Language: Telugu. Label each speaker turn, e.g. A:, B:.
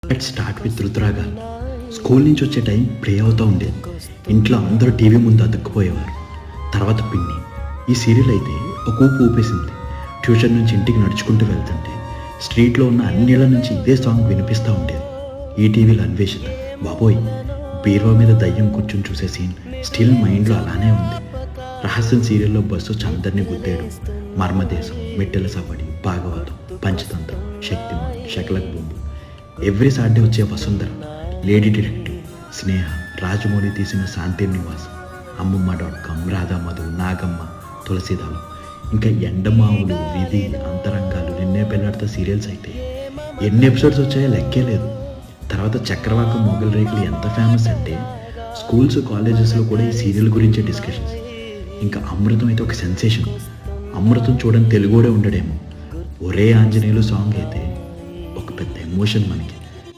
A: Let's start with రుతురాగాలు. స్కూల్ నుంచి వచ్చే టైం ప్రే అవుతూ ఉండేది. ఇంట్లో అందరూ టీవీ ముందు అతుక్కుపోయేవారు. తర్వాత పిన్ని. ఈ సీరియల్ అయితే ఒక ఊపు ఊపేసింది. ట్యూషన్ నుంచి ఇంటికి నడుచుకుంటూ వెళ్తుంటే స్ట్రీట్లో ఉన్న అన్నిళ్ళ నుంచి ఇదే సాంగ్ వినిపిస్తూ ఉండేది. ఈటీవీలో అన్వేషిత. బాబోయ్, బీరువా మీద దయ్యం కూర్చొని చూసే సీన్ స్టిల్ మైండ్లో అలానే ఉంది. రహస్యం సీరియల్లో బస్సు అందరినీ గుద్దేయడం, మర్మదేశం, మెట్టెల సపడి, భాగవతం, పంచతంత్రం, శక్తిమాన్, శకలక్ బొమ్మ, ఎవ్రీ సాటర్డే వచ్చే వసుంధర, లేడీ డిటెక్టివ్, స్నేహ, రాజమౌళి తీసిన శాంతి నివాసం, అమ్మమ్మ.com, రాధామధు, నాగమ్మ, తులసిదళం, ఇంకా ఎండమావులు, విధి, అంతరంగాలు, నిన్నే పెళ్ళాడతా సీరియల్స్ అయితే ఎన్ని ఎపిసోడ్స్ వచ్చాయో లెక్కే లేదు. తర్వాత చక్రవాకం, మొగల్ రేకులు ఎంత ఫేమస్ అంటే స్కూల్స్, కాలేజెస్లో కూడా ఈ సీరియల్ గురించే డిస్కషన్స్. ఇంకా అమృతం అయితే ఒక సెన్సేషన్. అమృతం చూడని తెలుగుడే ఉండడేమో. ఒరే ఆంజనేయులు సాంగ్ అయితే ఒక పెద్ద ఎమోషన్ మనకి.